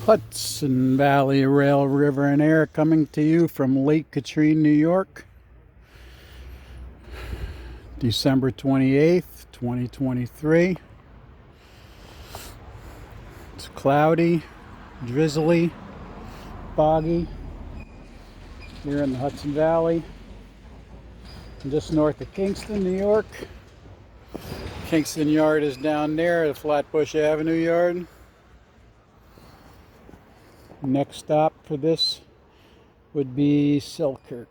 Hudson Valley Rail, River and Air coming to you from Lake Katrine, New York. December 28th, 2023. It's cloudy, drizzly, foggy here in the Hudson Valley. Just north of Kingston, New York. Kingston Yard is down there, the Flatbush Avenue Yard. Next stop for this would be Selkirk.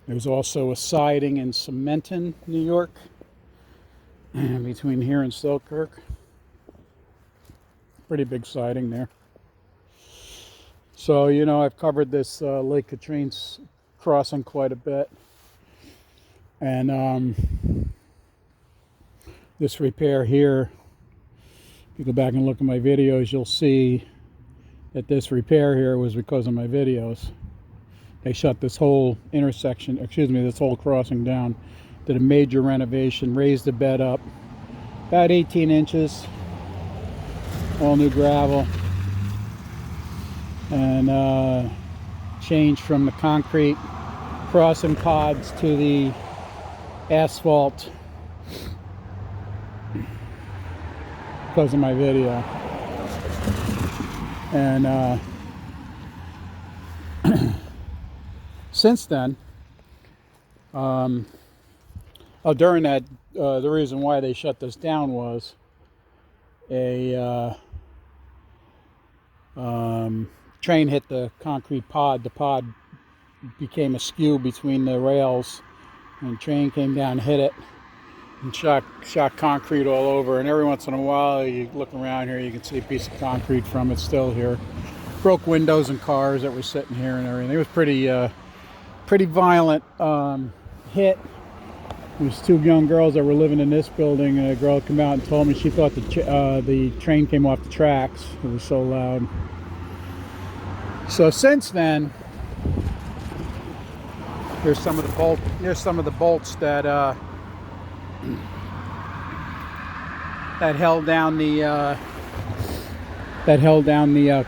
There's also a siding in Cementon, New York, between here and Selkirk. Pretty big siding there. So, you know, I've covered this Lake Katrine's crossing quite a bit. And this repair here, if you go back and look at my videos, you'll see that this repair here was because of my videos. They shut this whole intersection, this whole crossing down, did a major renovation, raised the bed up about 18 inches, all new gravel, and changed from the concrete crossing pods to the asphalt because of my video. And since then, during that, the reason why they shut this down was a train hit the concrete pod. The pod became askew between the rails, and the train came down, hit it, and shot concrete all over. And every once in a while, you look around here, you can see a piece of concrete from it still here. Broke windows and cars that were sitting here and everything. It was pretty violent hit. There was two young girls that were living in this building, and a girl came out and told me she thought the train came off the tracks. It was so loud. So since then, here's some of the bolts that that held down the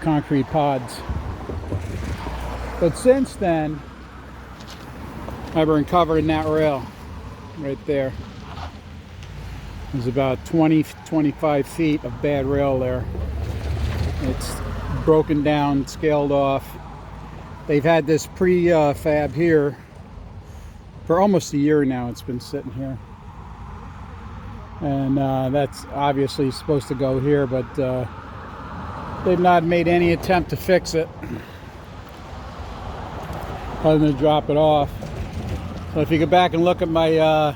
concrete pods. But since then, I've been covering that rail right there. There's about 20-25 feet of bad rail there. It's broken down, scaled off. They've had this prefab here for almost a year now. It's been sitting here, and that's obviously supposed to go here, but they've not made any attempt to fix it other than to drop it off. So if you go back and look at my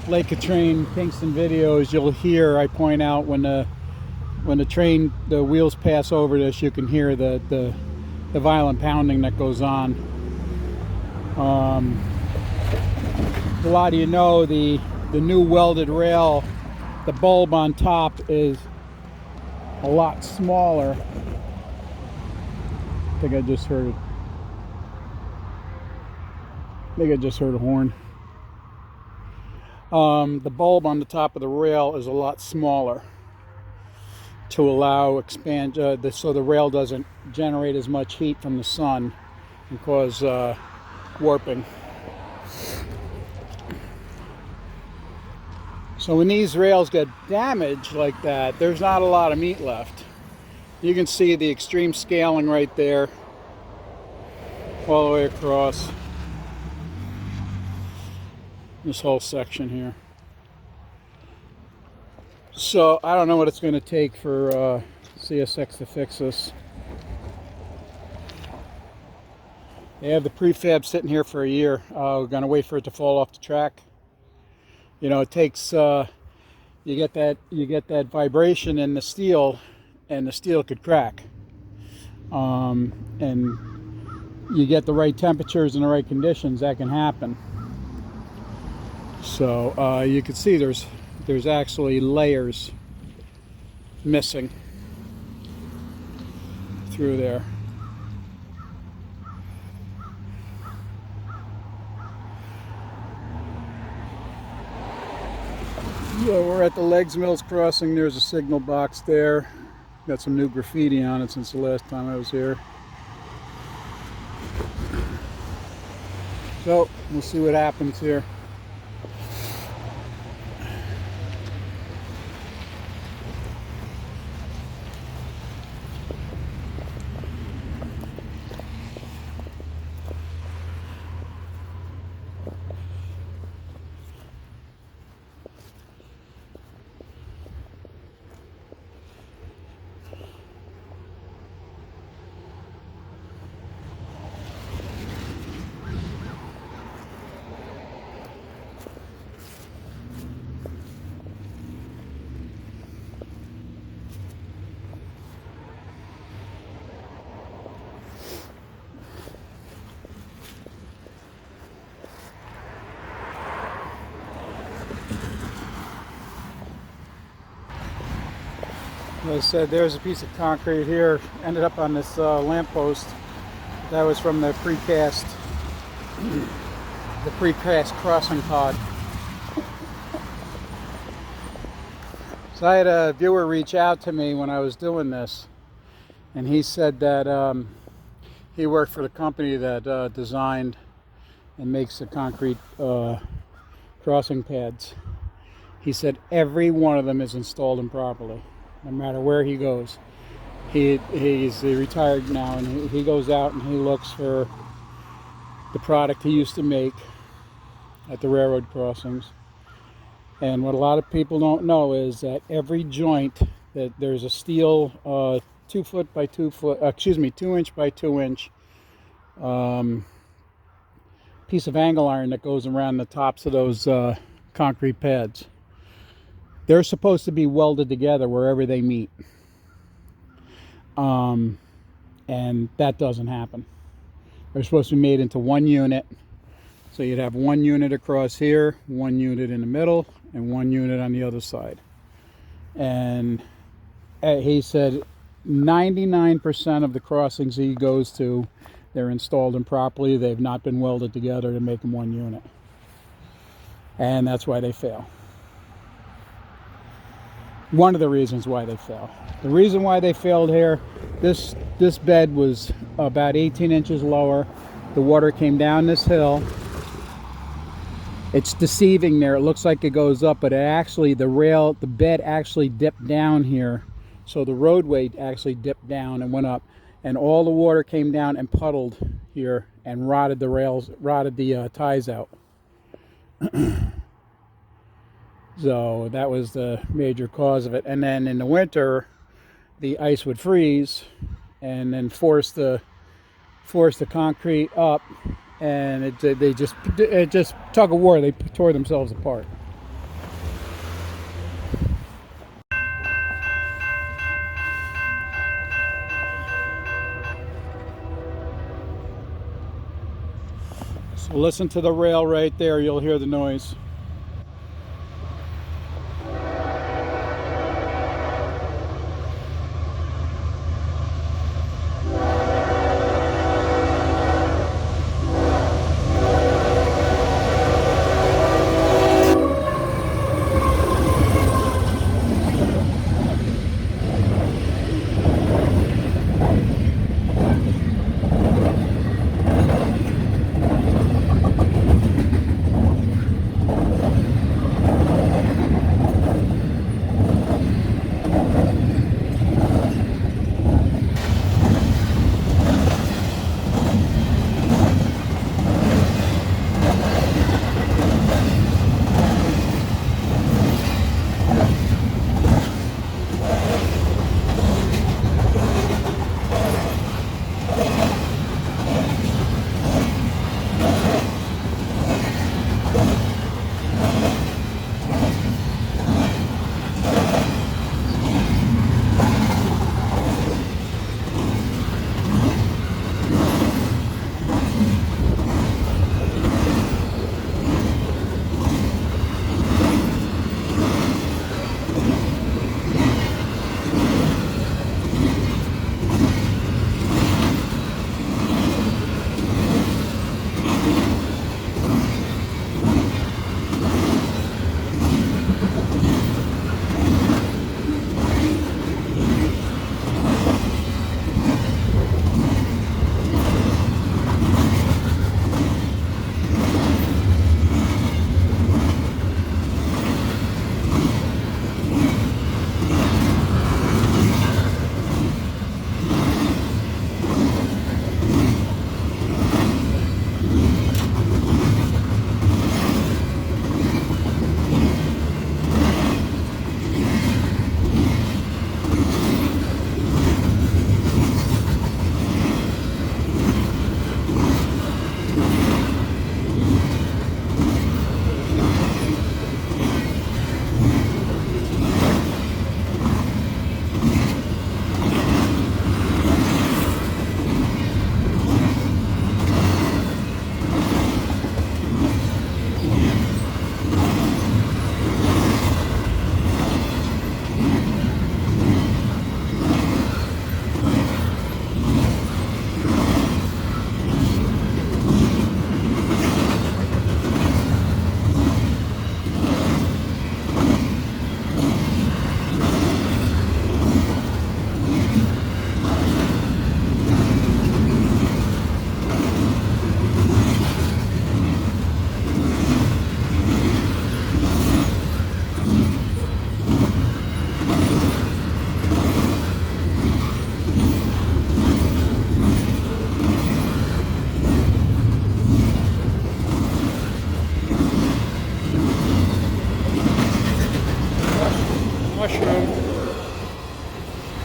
Lake Katrine Kingston videos, you'll hear I point out when the wheels pass over this, you can hear the violent pounding that goes on. A lot of you know the new welded rail, the bulb on top is a lot smaller. I think I just heard a horn. The bulb on the top of the rail is a lot smaller to allow so the rail doesn't generate as much heat from the sun and cause warping. So when these rails get damaged like that, there's not a lot of meat left. You can see the extreme scaling right there, all the way across this whole section here. So I don't know what it's going to take for CSX to fix this. They have the prefab sitting here for a year. We're going to wait for it to fall off the track. You know, it takes you get that vibration in the steel, and the steel could crack. And you get the right temperatures and the right conditions, that can happen. So you can see there's actually layers missing through there. So we're at the Legs Mills crossing. There's a signal box there. Got some new graffiti on it since the last time I was here. So we'll see what happens here. As I said, there's a piece of concrete here. Ended up on this lamppost. That was from the precast crossing pod. So I had a viewer reach out to me when I was doing this, and he said that he worked for the company that designed and makes the concrete crossing pads. He said every one of them is installed improperly, no matter where he goes. He's retired now, and he goes out and he looks for the product he used to make at the railroad crossings. And what a lot of people don't know is that every joint, that there's a steel 2 foot by 2 foot, 2 inch by 2 inch piece of angle iron that goes around the tops of those concrete pads. They're supposed to be welded together wherever they meet. And that doesn't happen. They're supposed to be made into one unit. So you'd have one unit across here, one unit in the middle, and one unit on the other side. And he said 99% of the crossings he goes to, they're installed improperly. They've not been welded together to make them one unit. And that's why they fail. One of the reasons why they fail. The reason why they failed here, this bed was about 18 inches lower. The water came down this hill. It's deceiving there. It looks like it goes up, but it actually, the bed actually dipped down here. So the roadway actually dipped down and went up, and all the water came down and puddled here and rotted the rails, rotted the ties out. So that was the major cause of it. And then in the winter, the ice would freeze and then force the concrete up, and it just tug of war. They tore themselves apart. So listen to the rail right there. You'll hear the noise.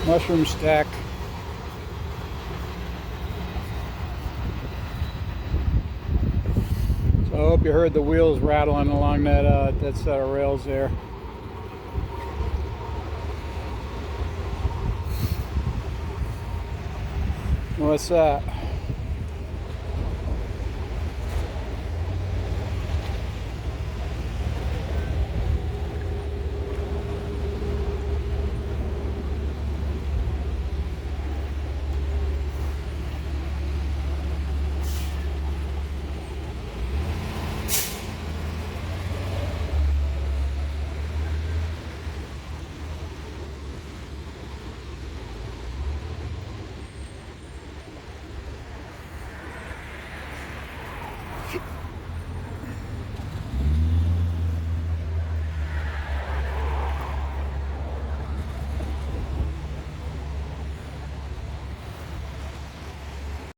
Mushroom stack. So I hope you heard the wheels rattling along that set of rails there. What's that?